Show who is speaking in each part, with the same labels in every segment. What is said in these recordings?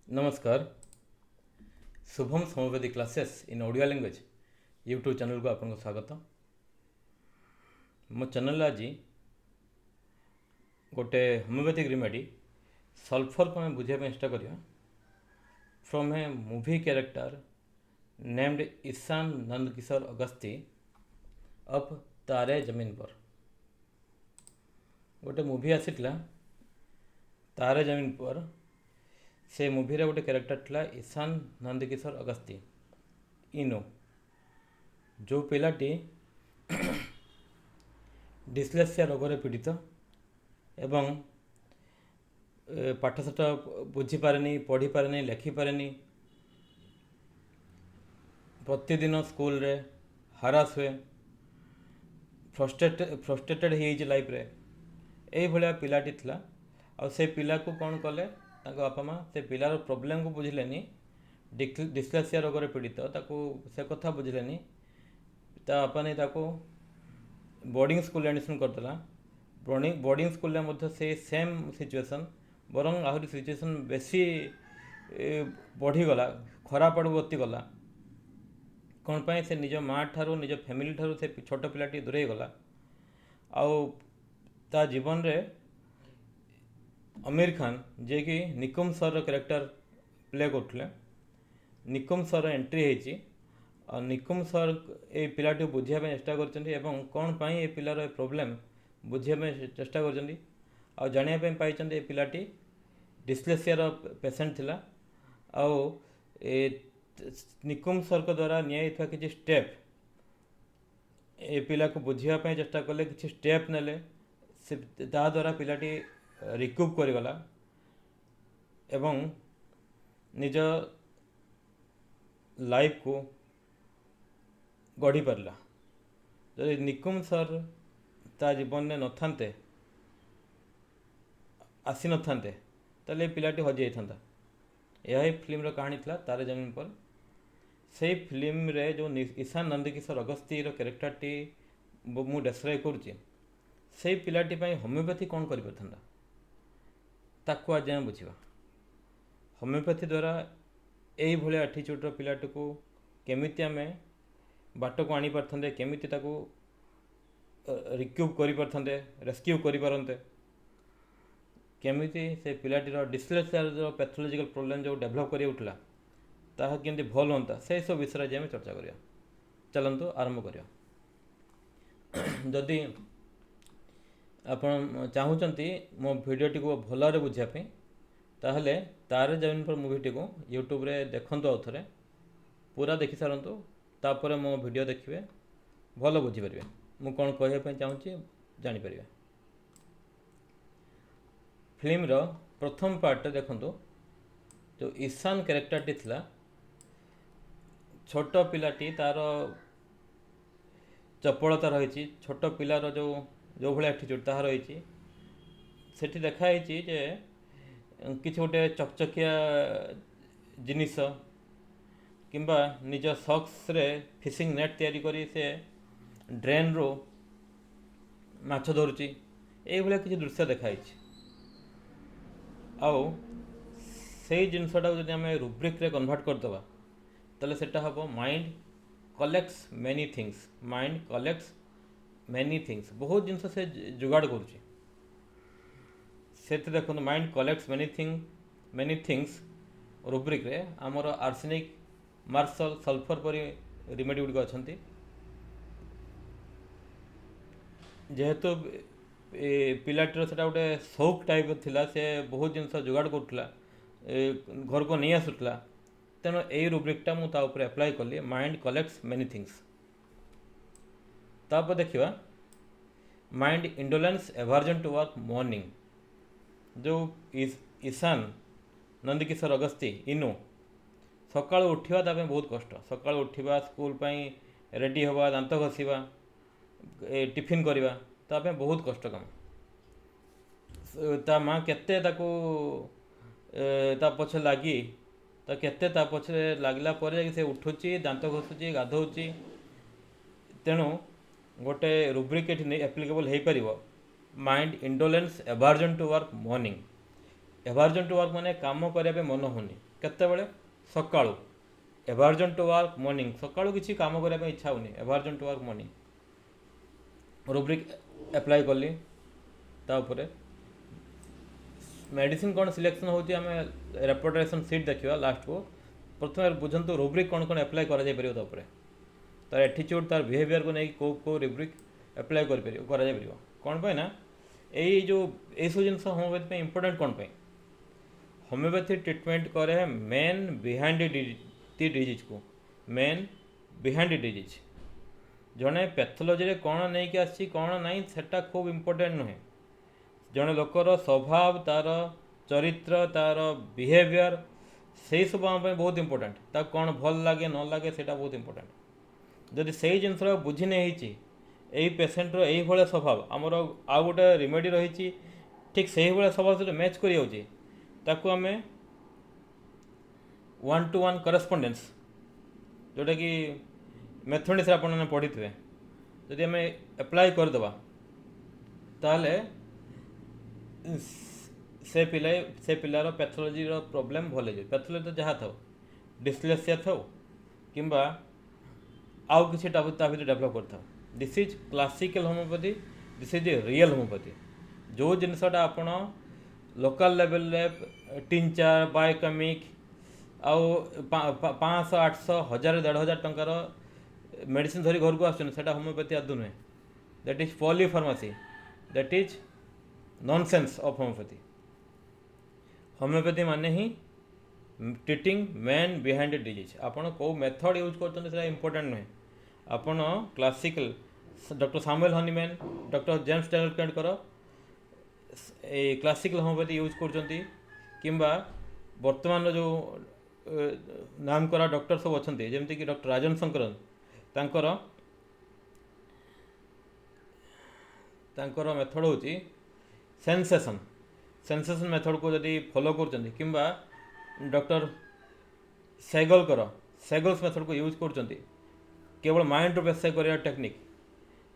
Speaker 1: नमस्कार। Shubham Samvedi classes in Odia language YouTube channel को आपको स्वागत। मो चैनल आज गोटे होम्योपैथिक रिमेडी सल्फर को आम बुझाई चेष्टा करिया from a movie character named Ishaan Nandkishore Awasthi of Taare Zameen पर। गोटे मूवी आसीला तारे जमीन पर। से मूवी रे गोटे कैरेक्टर थिला ईशान नंदकिशोर अगस्ती इनो, जो पिलाटी डिस्लेक्सिया रोग पीड़ित एवं पाठशाठ बुझी पारे, पढ़ी पारे, लेखि पारे, प्रतिदिन स्कूल रे हारास हुए, फ्रस्ट्रेटेड हो लाइफ रे। यही भाया पिलाटी थिला। आ से पिला को कौन कले बापा माँ से पिलार प्रोब्लेम को बुझिलेनी, डिस्लेक्सिया रोग पीड़ित ताको से कथा बुझिलेनी। ता बापा ने ताको बोर्डिंग स्कूल एडमिशन करदेला। बोर्डिंग स्कूल में से सेम सिचुएसन बरंग आहरी सिचुएसन बेसी बढ़ीगला, खराब आड़ गति गला। कौन पाई से निज माँ ठारू निज फैमिली ठारू से छोट पिलाटी दूरे गला। आउ ता जीवन रे आमिर खान जे कि निकुम सर कैरेक्टर प्ले करते, निकुम सर एंट्री होती। निकुम सर ये पिलाटी बुझाई चेष्टा कर कौन पाई ये पिलार प्रोब्लेम बुझाई चेष्टा कर जानापी पाई पिलाटी डिस्लेक्सिया पेसेंट थिला। आउ निकुम सर को द्वारा निया किसी स्टेप ए पिला को बुझापी चेष्टा कले, किसी स्टेप नेले ता द्वारा पिलाटी रिकूप करगला एवं निज लाइफ को गढ़ी पारा। जदि निकुम सर ता जीवन में नथांते, आसी नथांते, ताले पिलाटी हजि जाता। यही फिल्म कहानी था तारे जमीन पर। से फिल्म रे जो ईशान नंदकिशोर अगस्ती कैरेक्टर टी मु डेस्क्राइब करुच्ची, से पिलाटी होम्योपैथी कौन कर ताकू आज आम बुझा। होम्योपैथी द्वारा यही भाया एटीट्यूड पिलाटी को केमिति आम बाट को आनी पारते, केमिति ताकू रिक्यूब कर पारते, रेस्क्यू कर पारते, केमिति से पिलाटीर डिस्लेक्सिया पैथोलॉजिकल प्रोब्लेम जो डेभलप कर उठला ताहा केमती भल होता से सब विषय आज आम चर्चा करिया। चलतु आरंभ करिया। जदि आपण चाहूँगी मो भिडटी को भलरे बुझापी ताहले तारे जमीन पर मूवीटी को यूट्यूब रे देखंतु, आउ थे पूरा देखि सारंतु, तापर मो वीडियो देखिए भल बुझीपारे मु कौन कहवाई चाहूँगी जानीपर। फिल्म रो प्रथम पार्ट देखंतु, जो ईशान कैरेक्टरटी थिला छोट पिलाटी तार चपलता रही, छोट पिलार जो जो भाया एटीट्यूड ताहा रही। सेठी देखाई जे किसी गोटे चकचकिया जिनिस किंबा निज सक्स रे फिशिंग नेट तैयारी करी से ड्रेन रो माछ धरुची, ये भाया किसी दृश्य देखाई। आउ से जिनसटा जब आम रुब्रिक रे कन्वर्ट करदे ताले सेटा हम mind collects many things. Mind collects many things, बहुत जिनस से जुगाड़ करुच्ची। से देखो mind collects many things rubric रे आमर आर्सेनिक, मार्शल, सल्फर परी रिमेडी गुड़िक अच्छा। जेहेतु पिलाटीर से गोटे शौक टाइप थिला, से बहुत जिनस जुगाड़ करुला, घर को नहीं आसुला, तेणु यही रुब्रिकटा मुझे अप्लाई कली माइंड कलेक्ट्स मेनी थिंग्स। तापर देखिए mind indolence aversion to work morning, जो ईशान नंदकिशोर अगस्ती इनु सका उठा ताप बहुत कष्ट। सका उठा, स्कूल रेडी हवा, दांत घसीवा, टिफिन करवा ताप बहुत कष्ट काम। ता माँ केते ताको ता पछे लगी, तो केते ता पछे लगला पर से उठुची, दांत घसुची, गाधौची। तेणु गोटे रुब्रिक एप्लिकेबल हो पार mind indolence aversion to work morning. Aversion to work माने काम करने मन होनी केतेबेले सकाळू एभार्जन टू वर्क मॉर्निंग सकाळू किसी काम करने इच्छा होनी aversion to work morning rubric apply कली तापर मेडिसिन कौन सिलेक्शन होती आम रेपुटेशन सीट देखा लास्ट को प्रथम बुझंतु रुब्रिक कौन कौन एप्लाई करा जाय परियो तापर तार एटीट्यूड तार बिहेवियर को नहीं को रुब्रिक एप्लाई करा जाय परियो कौन पे ना यही जो ये सब जिन होम्योपैथी इंपोर्टेंट कौन पे होम्योपैथी ट्रीटमेंट करे मेन बिहाइंड दी डिजीज को मेन बिहाइंड डिजीज जड़े पैथोलॉजी कौन नहीं कि आसी कौन नहीं सेटा खूब इंपोर्टेंट नुहे जड़े लोकर स्वभाव तार चरित्र तार बिहेवियर से सब आम बहुत इंपोर्टेंट ताक कौन भल लगे न लगे सेटा बहुत इंपोर्टेंट जदि से जिनस बुझी नहीं यही पेसेंटर यही भाया स्वभाव आमर आउ गोटे रिमेडी रही ठीक से भाया स्वभाव सहित मैच कर आम 1-to-1 करेस्पंडेंस जोटा कि मैथमेटिक्स आप पढ़ी थे जदि आम एप्लाई करदे ताले से पिलार पैथोलॉजी प्रॉब्लम भल हो पैथोलॉजी तो जहाँ था डिस्लेक्सिया था कि आउ कि डेभलप कर this is classical homeopathy this is real homeopathy जो जिनसटा आपण लोकल लेवल 3-4 बायोकेमिक आउ 500-800-1000 1,500 टंकार मेडिसिन धरी घर को आसटा होम्योपैथी आदि नुहे that is polypharmacy that is nonsense of homeopathy homeopathy माने ही ट्रीटिंग मैन बिहाइंड डिजीज आपण को मेथड यूज कर इंपोर्टेंट नुहे आपण classical doctor Samuel Hahnemann doctor James Tyler केंटकर क्लासिकल होम्योपैथी यूज कर वर्तमान जो नाम करा डॉक्टर सब अच्छा जमती कि डॉक्टर राजन शंकरन तांकर मेथड हूँ सेंसेशन मेथड को जदि फॉलो कर डॉक्टर सेगल्स मेथड को यूज कर केवल माइंड बेस कर टेक्निक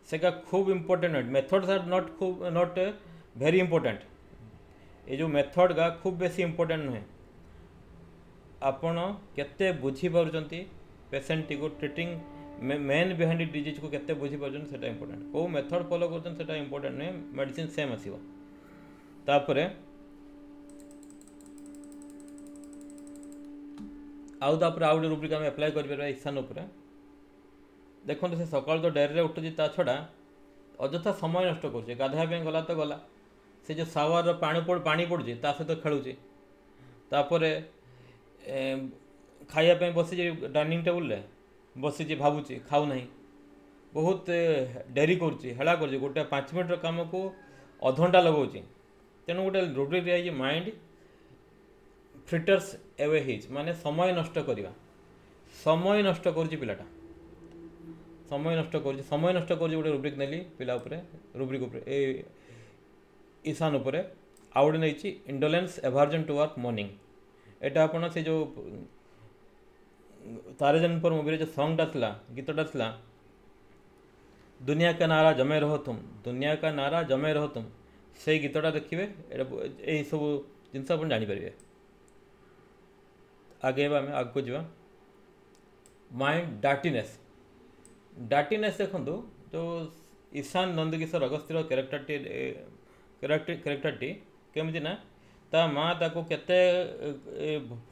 Speaker 1: सेका खूब important methods are not very important ये जो मेथड का खूब बेसी इंपोर्टेंट नुहे आपण केते बुझी पारुचंती पेशेंट को ट्रीटिंग मेन बिहाइंड डिजीज को केते बुझी पारुचंती सेटा इंपोर्टेंट को मेथड फॉलो करचंती सेटा इंपोर्टेंट नुहे मेडिसिन सेम आसीबो तापरे आउ गोटे रुब्रिक आम एप्लाई कर ईशान उपर देखो से सकाल तो डेरी उठुची ता छड़ा अଯଥା समय नष्ट कर गाधोया गला तो गला से जो सावर पानी पड़ुची ता सहित खेलुची तापर खायापी बसी डाइनिंग टेबुल बसी भावुची खाऊ ना बहुत डेरी करेला कर गोटे 5 मिनट काम को अध घंटा लगाऊँ तेणु गोटे रुब्रिक दिया माइंड फ्रिटर्स एवे हिज माने समय नष्ट करवा समय नष्ट कर समय नष्ट कर गोटे रुब्रिक नेली पिला उपरे रुब्रिक उपरे ए ईशान उपरे आउट नहीं इंडोलेंस एभार्जन टू वर्क मॉर्निंग एटा आपण से जो तारे जमीन पर मूवी जो सॉन्गटा था गीतटा था दुनिया का नारा जमे रहो तुम दुनिया का नारा जमे रहो तुम से गीतटा देखिए यही सब जिनस आप जानीपर आगे आम आग को जा माइंड डार्टीनेस देखो जो ईशान नंदकिशोर अगस्त्यर कैरेक्टरटी केमती ना ता माँ ताको केते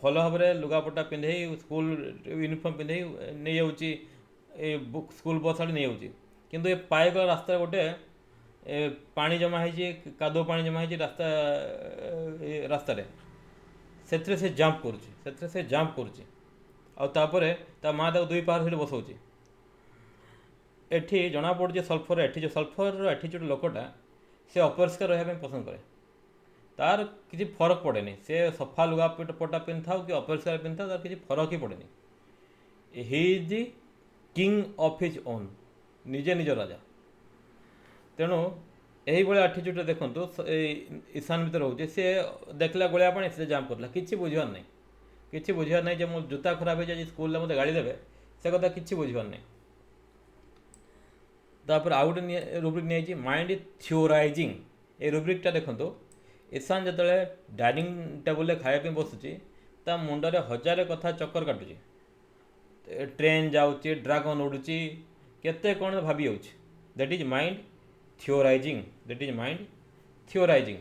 Speaker 1: भल भाव लुगापटा पिंधे स्कूल यूनिफॉर्म पिंधे नहीं जाऊँगी स्कूल बस आड़े नहीं जाऊँगी किंतु ये पाएगला रास्ता गोटे पानी जमा है कादो पानी जमा है रास्ता रास्तार से जंप कर माँ ताको 2 पहाड़ से बसाऊँ एठी जना पड़े सल्फर एठी जो सल्फर एटीट्यूड लोकटा से अपरिष्कार रहा पसंद करे तार किसी फरक पड़ेनि से सफा लुगा पटा पिंधा कि अपरिष्कार पिंधा तार किसी फरक ही पड़ेनि he is the king of his own निजे निज राजा तेणु यही भाई आटीट्यूड देखो ईशान भर रोचे सी देखला गोलिया पानी से जाम करला कि बुझार नहीं कि बुझार नहीं जो मो जूता खराब हो जाए स्कूल मत गाड़ी देवे से कथा कि बुझार नहीं तापर आउ गोटे रुब्रिक नहीं माइंड थ्योराइजिंग ये रुब्रिकटा देखो ईशान जिते डाइनिंग टेबुल खाया बसुची ता मुंडरे हजारे कथा चक्कर काटुची ट्रेन जाऊँगी ड्रागन उड़ुची केते कौन भाभी जाऊँ that is mind theorising that is mind theorising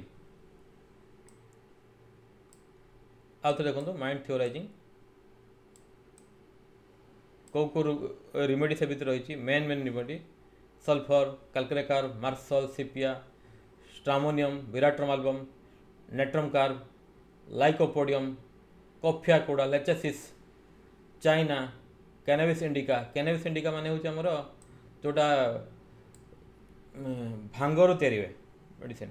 Speaker 1: आउ थे देखो माइंड थियोराइजिंग कौ कौ रिमेडी से भितर रही मेन मेन रिमेडी सल्फर कैल्कुलेकार मार्शल sepia stramonium veratrum album natrum carb lycopodium coffea cruda lachesis china cannabis indica माने हूँ आमर जोटा भांगर तैयारी हुए मेडिसिन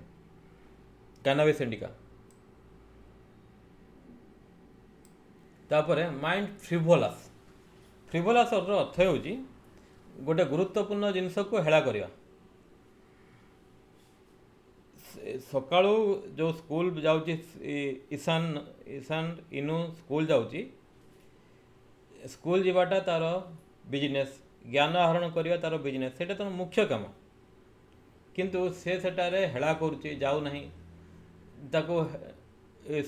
Speaker 1: कैनाबिस इंडिका तापर माइंड फ्रिभोलास फ्रिभोलास अर्थ हो गोटे गुरुत्वपूर्ण जिनस को हेला करवा सकाळू जो स्कूल जाऊँगी ईशान ईशान इनू स्कूल जाऊँगी स्कूल जावाटा तार बिजनेस ज्ञान आहरण करवा तार बिजनेस से तार मुख्य काम किंतु से सेटारे हेला करुच्ची जाऊ नहीं ताको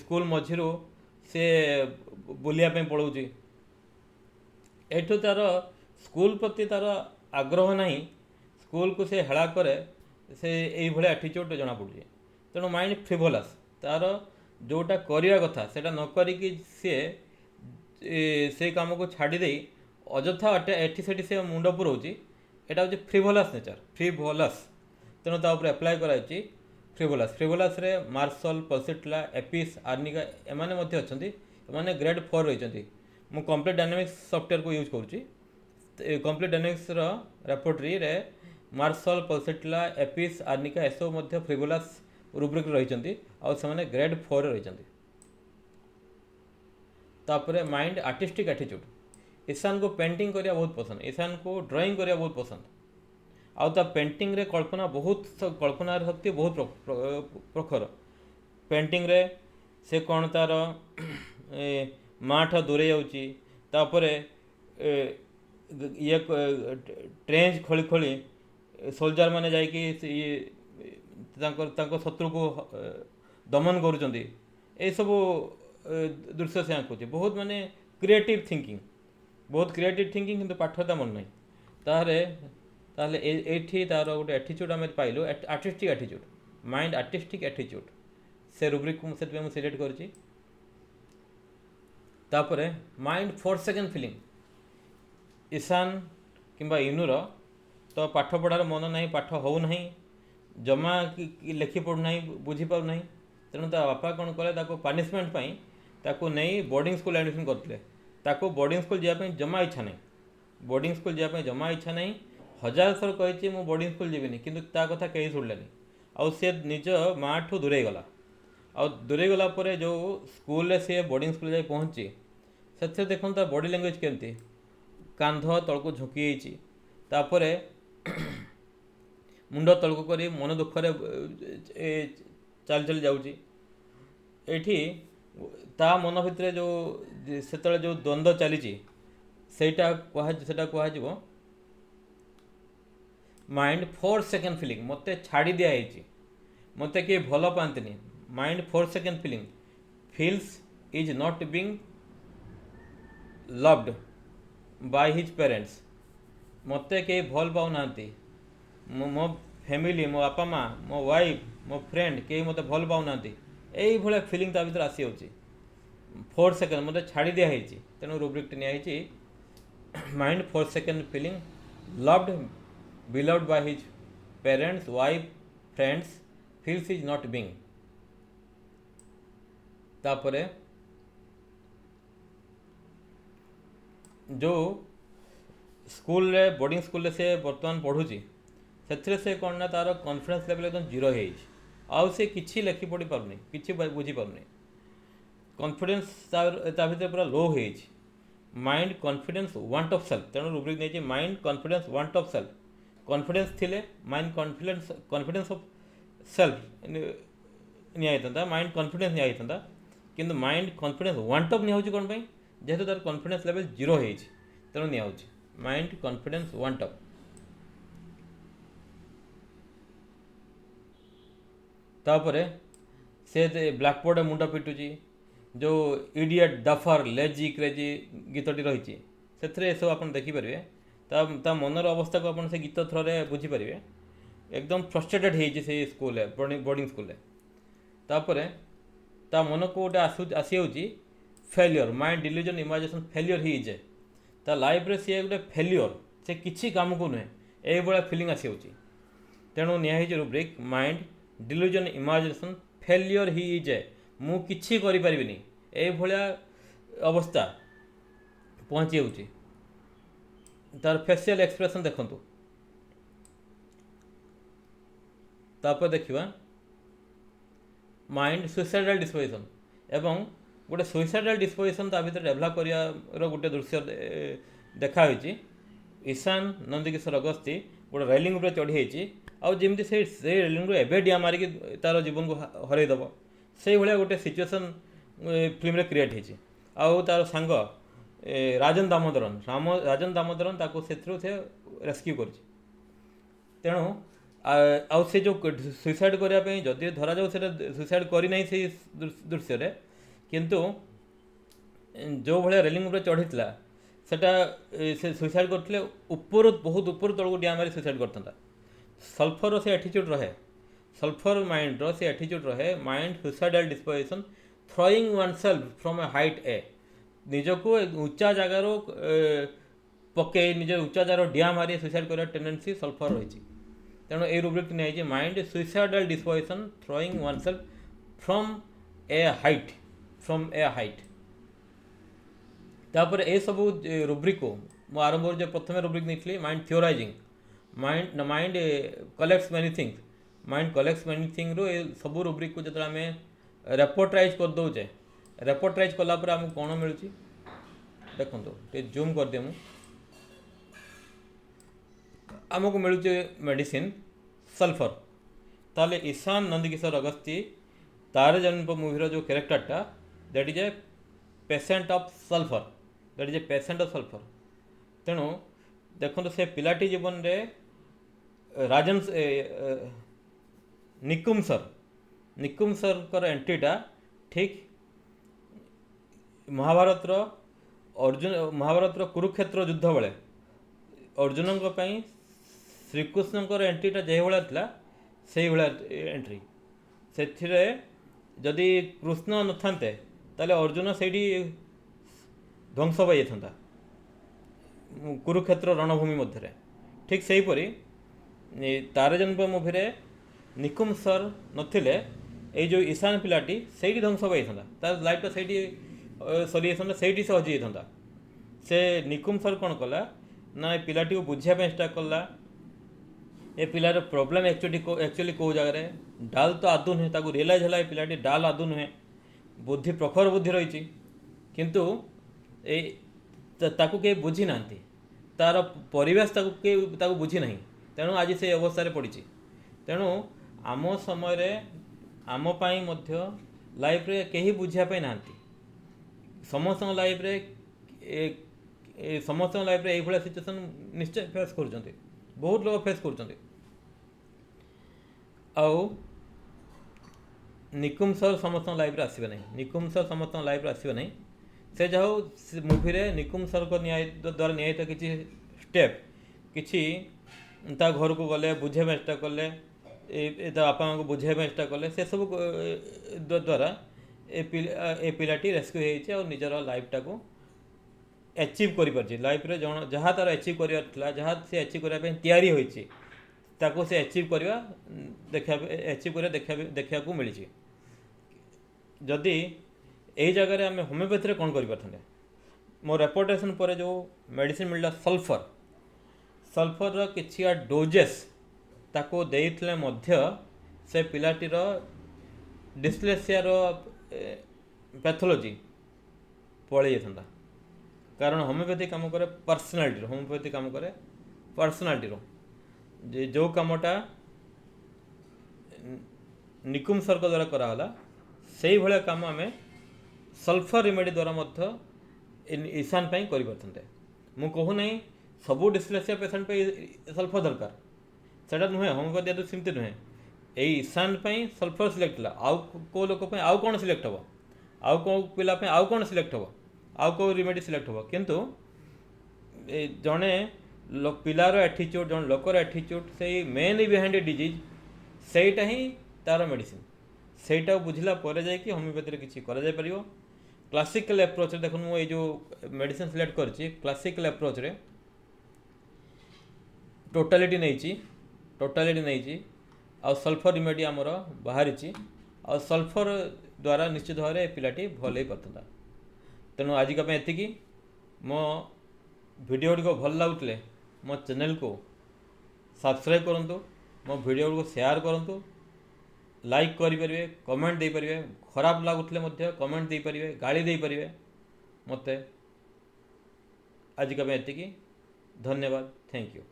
Speaker 1: स्कूल मझिरू से बुलिया पलाऊँगी एठू तार स्कूल प्रति तार आग्रह नहीं स्कूल को से हेला करे से यही भाया एटीट्यूड जना पड़े तेणु माइंड फ्रिभोलास तार जोटा करवा कथा से न करिकी से काम को छाड़ी दे अजथा एटी सेठी से मुंड पुराऊँच यहाँ हूँ फ्रिभोलास नेचर फ्रिभोलास तेणु तापर एप्लाय कराई फ्रिभोलास फ्रिभोलास रे मार्शल पल्सिटला एपिस आर्निका एमाने मध्य अछंती एमाने ग्रेड 4 रही मु कंप्लीट डायनामिक्स सॉफ्टवेयर को यूज करुँची कंप्लीट डायनामिक्स रेपोर्टरी रे मार्शल पल्सिटला एपिस आर्निका एसो मध्य फ्रिभोलास रूब्रिक रही आने ग्रेड 4 रही तापर माइंड आर्टिस्टिक एटीट्यूड ईशान को पेंटिंग करने बहुत पसंद ईशान को ड्राइंग करने बहुत पसंद आउ पेंटिंग रे कल्पना बहुत कल्पना शक्ति बहुत प्रखर पेंटिंग रे से कौन तार माठ दूरे जापर ये ट्रेंच खोली खोली सोल्जर मैंने जाकर शत्रु को दमन करुँच सब दृश्य से आँकुचे बहुत माने क्रिएटिव थिंकिंग बहुत क्रिएटिव थिंकिंग किंतु पाठता मन नहीं ताहले एठी तार गोटे एटीट्यूड आम पाइलु artistic attitude mind artistic attitude से रूब्रिक को से सिलेक्ट करुँची तापर माइंड 4 सेकेंड फिलिंग ईशान किंबा इनूर तो पाठ पढ़ार मन ना पाठ हो ना जमा लेखि पढ़ुना बुझीपार ना तेणु ता बापा कौन कले पनिशमेंट ताको नहीं बोर्डिंग स्कूल एडमिशन करते बोर्डिंग स्कूल जावाई जमा इच्छा नहीं बोर्डिंग स्कूल जावाई जमा इच्छा नहीं 1000 थर कही मु बोर्डिंग स्कूल जीविनी किंतु ता कथा कहीं शुणिलानी आउ सी निज माँ ठू दूरे गला आ दूरे गला पर जो स्कूल सी बोर्डिंग स्कूल जाए पहुँची से देखो तार बॉडी लैंग्वेज केमती कांध तलक झुकी तापर मुंड तलक कर मन दुखरे चल चल जाऊँगी ता मन भितर जो से जो द्वंद्व चली सेटा कह माइंड 4 सेकेंड फिलिंग मत छाड़ी दिखाई मत किए भल पाती mind 4 second feeling feels is not being loved by his parents मत कई भल पाऊना मो फैमिली मो बापा माँ मो वाइफ मो फ्रेंड कई मत भल पाऊना यही भाया फिलिंग ता भर आसी जाऊँगी 4 सेकेंड मत छाड़ी दिखाई तेणु रूब्रिक नि mind 4 second feeling loved beloved by his parents, wife, friends, feels is not being. तापरे जो स्कूल रे बोर्डिंग स्कूल रे से वर्तमान पढ़ुची से कौन ना तार कॉन्फिडेंस लेवल एकदम जीरो है आउ से किसी लेखि पढ़ी पारनी किसी बुझी पारनी कॉन्फिडेंस ता भीतर पूरा लो है mind confidence want of self तेणु रूब्रिक नहीं mind confidence want of self confidence थिले माइंड कॉन्फिडेंस ऑफ सेल्फ निता माइंड कॉन्फिडेंस निता किंतु माइंड कॉन्फिडेंस वांट ऑफ निया कौन जेहेतु तार कॉन्फिडेंस लेवल जीरो है तेणु निया माइंड कॉन्फिडेंस वांट ऑफ तापर से ब्लाकबोर्ड मुंड पिटुची जो इडियट डफर लेजी क्रेजी गीतटी रही से सब आप देखिपारे ता मनर अवस्था को आप से गीत थ्रोरे बुझीपारे एकदम फ्रस्ट्रेटेड हो स्कूल बोर्डिंग स्कूल तापर ता मन को गोटे आसी failure mind delusion imagination failure ही जाए ता लाइफ रे सी गोटे फेलियर से किसी काम को नुहे ये फिलिंग आसी तेणु निया rubric mind delusion imagination failure ही जाए मु किछि करि परिबिनी ए भलिया अवस्था पहुँची जाऊँगी तार फेसियल एक्सप्रेशन देखंतु तापर देखिबा माइंड सुइसाइडल डिस्पोजिशन एवं गोटे सुइसाइडल डिस्पोजिशन ता भीतर डेभलप करिया गोटे दृश्य देखा होइछि ईशान नंदकिशोर अगस्ती गोटे रेलिंग उपर चढ़ी आमती से रेलिंग एवं डिया मारिक तार जीवन को हरईदेव से भाया गोटे सिचुएसन फिल्म क्रिएट होती आउ तार सांग राजन दामोदरन राजन दामोदरन ताको से रेस्क्यू कर तेणु आउ से जो सुइसाइड करने जदि धरा जाऊ से सुइसाइड करना से दृश्य किंतु जो भाया रेलिंग उपर चढ़ी सेटा से सुइसाइड करते ऊपर बहुत ऊपर तलू डिया मारी सुइसाइड करता सल्फर से एटीट्यूड रहे सल्फर माइंड रो से एटीट्यूड रहे mind suicidal disposition throwing one self from a height ए निजको उच्चा जगार पके निज उच्चा जगार डिया मारी सुइसाइड कर टेंडेंसी सल्फर रही तेणु ये रूब्रिक नहीं mind suicidal disposition throwing one self from a height तापर ए सब रूब्रिक को मु आरंभ जो प्रथम रूब्रिक नहीं mind theorising mind collects many things mind collects many thing रो सब रूब्रिक को जो आम रेपोर्टाइज कर दौचे रेपोर्टाइज कलापर आमको कौन मिलूँ देखो जूम कर दिए आमको मिलूँ मेडिसिन सल्फर ताले ईशान नंदकिशोर अगस्ती तार जन्म मूवीर जो कैरेक्टरटा that is a patient of sulphur that is a patient of sulphur तेणु देखो से पिलाटी जीवन रे राजन निकुम सर कर एंट्रीटा ठीक महाभारत कुरुक्षेत्र युद्ध बेले अर्जुन श्रीकृष्ण एंट्रीटा जो भाया से भाया एंट्री से जदि कृष्ण न थांते ताले अर्जुन से ध्वंस पाई था कुरुक्षेत्र रणभूमि मध्य ठीक से हीपरी तार जन्म मूवी निकुम सर नथिले ये जो ईशान पिलाटी से ध्वंस पाई था तार लाइफटा से सरी जाता से हजि जाता से निकुम सर कौन कला ना ये पिलाटी को बुझापी स्टार्ट कला ए पिलार प्रॉब्लम एक्चुअली कौ जगार डाल तो आदू नुहे ताकू रियलाइज है पिलाटी डाल आदू नुहे बुद्धि प्रखर बुद्धि रही किंतु ताकू के बुझी ना तार परिवेश ताकू बुझी ना तेणु आज से अवस्था पड़ी तेणु आम समय आम लाइफ रे कहीं बुझापी ना समस्त लाइफ रे समस्त लाइफ रे ये सिचुएसन निश्चय फेस कर बहुत लोग फेस कर निकुम सर समस्त लाइफ रे आसवे ना निकुम सर समस्त लाइफ रे आसवे ना से जाओ मूवी रे निकुम सर को द्वारा निहित किसी स्टेप किसी ता घर को गले बुझे चेष्टा कले बापा माँ को बुझे चेष्टा कले से सब द्वारा ए पिलाटी रेस्क्यू होती और निजर लाइफटा को एचिव कर लाइफ रे जहाँ तार एचिव कर जहाँ से एचिव करने तैयारी होती ताको से एचिव करवा देखा एचिव कर देखा मिली जदि यही जगह आम होमियोपैथी कौन कर मो रेपोर्टेशन पर जो मेडिसिन मिलला सल्फर किसी डोजेस ताको देइथिले मध्य से पिलाटीर डिस्लेसियार पैथोलॉजी पलि जाता कारण होमियोपैथी काम करे पर्सनालिटी होमियोपैथी काम करे पर्सनालिटी जो कामटा निकुम सर द्वारा कराला से भाया काम आम सल्फर रेमेडी द्वारा मध्य ईशान कर मु कहूना सबू डिस्लेसिया पेसेंट पे सल्फर दरकार सेटा नुहे होमियोपैथी तो सेमती नुहे ଏଇ ईशान ପାଇଁ सल्फर सिलेक्ट ହେଲା, ଆଉ କେଉଁ ଲୋକ ପାଇଁ ଆଉ କ'ଣ ସିଲେକ୍ଟ ହେବ, ଆଉ କେଉଁ ପିଲା ପାଇଁ ଆଉ କ'ଣ ସିଲେକ୍ଟ ହେବ, ଆଉ କେଉଁ ରିମେଡ଼ି ସିଲେକ୍ଟ ହେବ। କିନ୍ତୁ ଏ ଜଣେ ପିଲାର ଆଟିଚ୍ୟୁଡ଼, ଜଣେ ଲୋକର ଆଟିଚ୍ୟୁଡ଼, ସେଇ ମେନ୍ ବିହାଇଣ୍ଡ ଡିଜିଜ୍, ସେଇଟା ହିଁ ତା'ର ମେଡ଼ିସିନ। ସେଇଟାକୁ ବୁଝିଲା ପରେ ଯାଇକି ହୋମିଓପାଥିରେ କିଛି କରାଯାଇପାରିବ। କ୍ଲାସିକାଲ ଆପ୍ରୋଚରେ ଦେଖନ୍ତୁ, ମୁଁ ଏଇ ଯେଉଁ ମେଡ଼ିସିନ ସିଲେକ୍ଟ କରିଛି, କ୍ଲାସିକାଲ ଆପ୍ରୋଚରେ ଟୋଟାଲିଟି ନେଇଛି ଆଉ ସଲ୍ଫର ରିମେଡ଼ି ଆମର ବାହାରିଛି, ଆଉ ସଲ୍ଫର ଦ୍ୱାରା ନିଶ୍ଚିତ ଭାବରେ ଏ ପିଲାଟି ଭଲ ହେଇପାରିଥାନ୍ତା। ତେଣୁ ଆଜିକା ପାଇଁ ଏତିକି। ମୋ ଭିଡ଼ିଓ ଗୁଡ଼ିକ ଭଲ ଲାଗୁଥିଲେ ମୋ ଚ୍ୟାନେଲକୁ ସବସ୍କ୍ରାଇବ୍ କରନ୍ତୁ, ମୋ ଭିଡ଼ିଓ ଗୁଡ଼ିକୁ ସେୟାର କରନ୍ତୁ, ଲାଇକ୍ କରିପାରିବେ, କମେଣ୍ଟ ଦେଇପାରିବେ, ଖରାପ ଲାଗୁଥିଲେ ମଧ୍ୟ କମେଣ୍ଟ ଦେଇପାରିବେ, ଗାଳି ଦେଇପାରିବେ ମୋତେ। ଆଜିକା ପାଇଁ ଏତିକି। ଧନ୍ୟବାଦ, ଥ୍ୟାଙ୍କ ୟୁ।